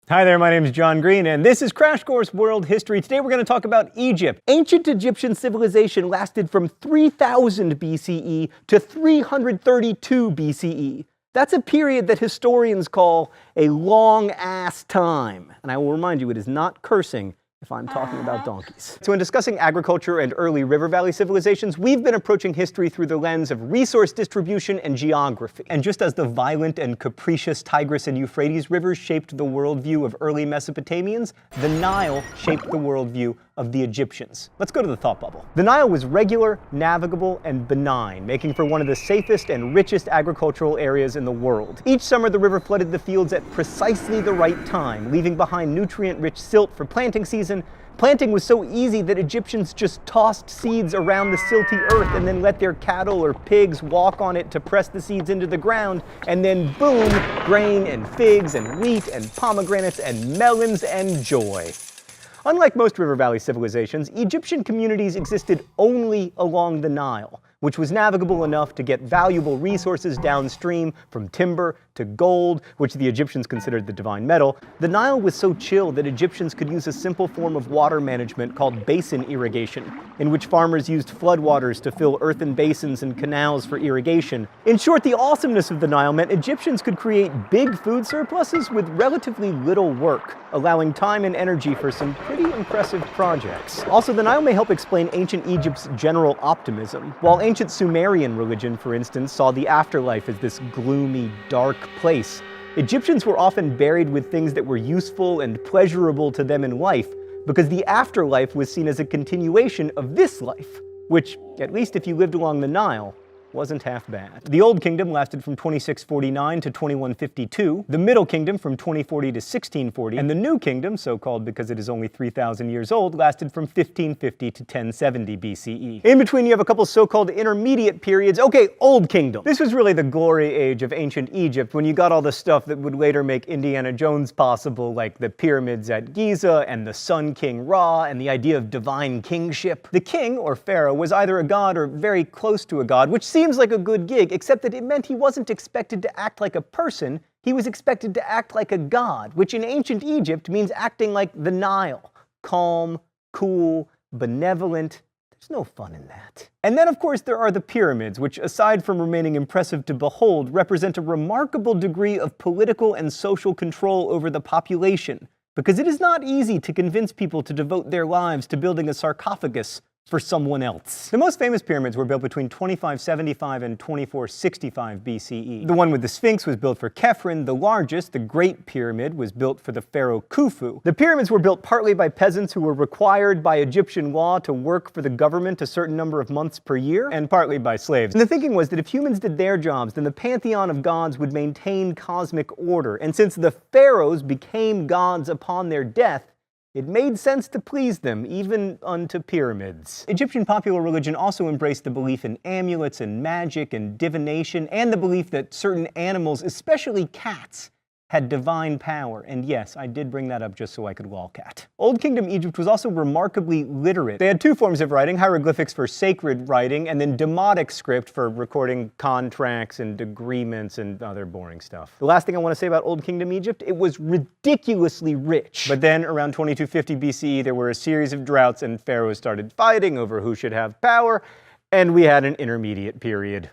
Hi there, my name is John Green, and this is Crash Course World History. Today we're going to talk about Egypt. Ancient Egyptian civilization lasted from 3000 BCE to 332 BCE. That's a period that historians call a long-ass time. And I will remind you, it is not cursing if I'm talking about donkeys. So in discussing agriculture and early river valley civilizations, we've been approaching history through the lens of resource distribution and geography. And just as the violent and capricious Tigris and Euphrates rivers shaped the worldview of early Mesopotamians, the Nile shaped the worldview of the Egyptians. Let's go to the thought bubble. The Nile was regular, navigable, and benign, making for one of the safest and richest agricultural areas in the world. Each summer, the river flooded the fields at precisely the right time, leaving behind nutrient-rich silt for planting season. Planting was so easy that Egyptians just tossed seeds around the silty earth and then let their cattle or pigs walk on it to press the seeds into the ground, and then boom, grain and figs and wheat and pomegranates and melons and joy. Unlike most river valley civilizations, Egyptian communities existed only along the Nile, which was navigable enough to get valuable resources downstream, from timber to gold, which the Egyptians considered the divine metal. The Nile was so chill that Egyptians could use a simple form of water management called basin irrigation, in which farmers used floodwaters to fill earthen basins and canals for irrigation. In short, the awesomeness of the Nile meant Egyptians could create big food surpluses with relatively little work, allowing time and energy for some pretty impressive projects. Also, the Nile may help explain ancient Egypt's general optimism. While ancient Sumerian religion, for instance, saw the afterlife as this gloomy, dark place, Egyptians were often buried with things that were useful and pleasurable to them in life, because the afterlife was seen as a continuation of this life, which, at least if you lived along the Nile, wasn't half bad. The Old Kingdom lasted from 2649 to 2152, the Middle Kingdom from 2040 to 1640, and the New Kingdom, so called because it is only 3,000 years old, lasted from 1550 to 1070 BCE. In between, you have a couple so-called intermediate periods. Okay, Old Kingdom. This was really the glory age of ancient Egypt, when you got all the stuff that would later make Indiana Jones possible, like the pyramids at Giza and the Sun King Ra and the idea of divine kingship. The king, or pharaoh, was either a god or very close to a god, which seems like a good gig, except that it meant he wasn't expected to act like a person, he was expected to act like a god, which in ancient Egypt means acting like the Nile. Calm, cool, benevolent. There's no fun in that. And then, of course, there are the pyramids, which, aside from remaining impressive to behold, represent a remarkable degree of political and social control over the population, because it is not easy to convince people to devote their lives to building a sarcophagus for someone else. The most famous pyramids were built between 2575 and 2465 BCE. The one with the Sphinx was built for Khephren. The largest, the Great Pyramid, was built for the pharaoh Khufu. The pyramids were built partly by peasants who were required by Egyptian law to work for the government a certain number of months per year, and partly by slaves. And the thinking was that if humans did their jobs, then the pantheon of gods would maintain cosmic order. And since the pharaohs became gods upon their death, it made sense to please them, even unto pyramids. Egyptian popular religion also embraced the belief in amulets and magic and divination, and the belief that certain animals, especially cats, had divine power. And yes, I did bring that up just so I could lolcat. Old Kingdom Egypt was also remarkably literate. They had two forms of writing: hieroglyphics for sacred writing, and then demotic script for recording contracts and agreements and other boring stuff. The last thing I want to say about Old Kingdom Egypt, it was ridiculously rich. But then, around 2250 BCE, there were a series of droughts and pharaohs started fighting over who should have power, and we had an intermediate period.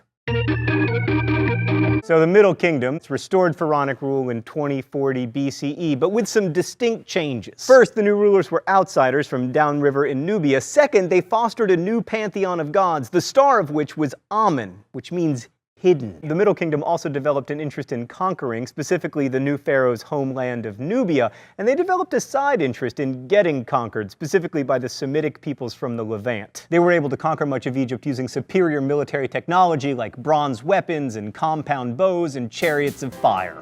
So the Middle Kingdom restored pharaonic rule in 2040 BCE, but with some distinct changes. First, the new rulers were outsiders from downriver in Nubia. Second, they fostered a new pantheon of gods, the star of which was Amen, which means hidden. The Middle Kingdom also developed an interest in conquering, specifically the new pharaoh's homeland of Nubia, and they developed a side interest in getting conquered, specifically by the Semitic peoples from the Levant. They were able to conquer much of Egypt using superior military technology like bronze weapons and compound bows and chariots of fire.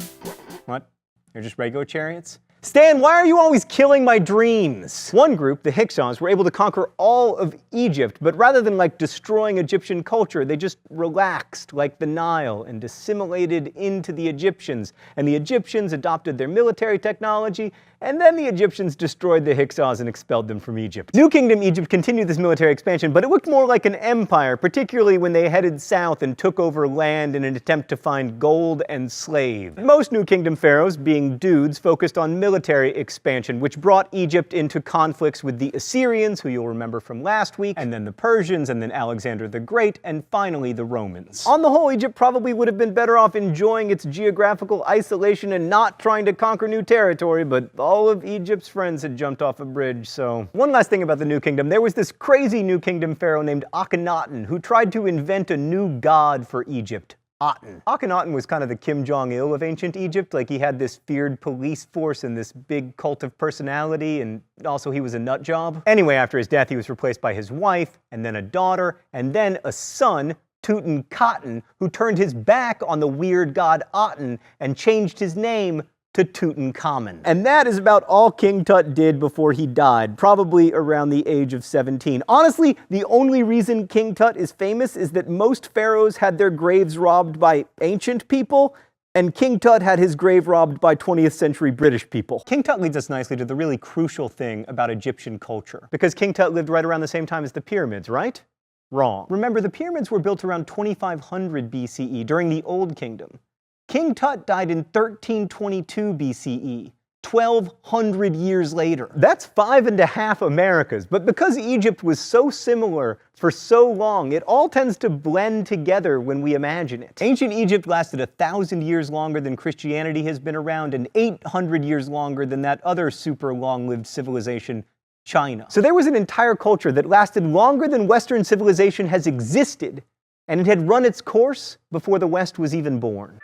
What? They're just regular chariots? Stan, why are you always killing my dreams? One group, the Hyksos, were able to conquer all of Egypt, but rather than destroying Egyptian culture, they just relaxed like the Nile and assimilated into the Egyptians. And the Egyptians adopted their military technology, and then the Egyptians destroyed the Hyksos and expelled them from Egypt. New Kingdom Egypt continued this military expansion, but it looked more like an empire, particularly when they headed south and took over land in an attempt to find gold and slaves. Most New Kingdom pharaohs, being dudes, focused on military military expansion, which brought Egypt into conflicts with the Assyrians, who you'll remember from last week, and then the Persians, and then Alexander the Great, and finally the Romans. On the whole, Egypt probably would have been better off enjoying its geographical isolation and not trying to conquer new territory, but all of Egypt's friends had jumped off a bridge, so... One last thing about the New Kingdom. There was this crazy New Kingdom pharaoh named Akhenaten who tried to invent a new god for Egypt. Akhenaten was kind of the Kim Jong-il of ancient Egypt. Like, he had this feared police force and this big cult of personality, and also he was a nut job. Anyway, after his death, he was replaced by his wife, and then a daughter, and then a son, Tutankhaten, who turned his back on the weird god Aten and changed his name to Tutankhamun. And that is about all King Tut did before he died, probably around the age of 17. Honestly, the only reason King Tut is famous is that most pharaohs had their graves robbed by ancient people, and King Tut had his grave robbed by 20th century British people. King Tut leads us nicely to the really crucial thing about Egyptian culture, because King Tut lived right around the same time as the pyramids, right? Wrong. Remember, the pyramids were built around 2500 BCE during the Old Kingdom. King Tut died in 1322 BCE, 1,200 years later. That's 5.5 Americas, but because Egypt was so similar for so long, it all tends to blend together when we imagine it. Ancient Egypt lasted 1,000 years longer than Christianity has been around, and 800 years longer than that other super long-lived civilization, China. So there was an entire culture that lasted longer than Western civilization has existed, and it had run its course before the West was even born.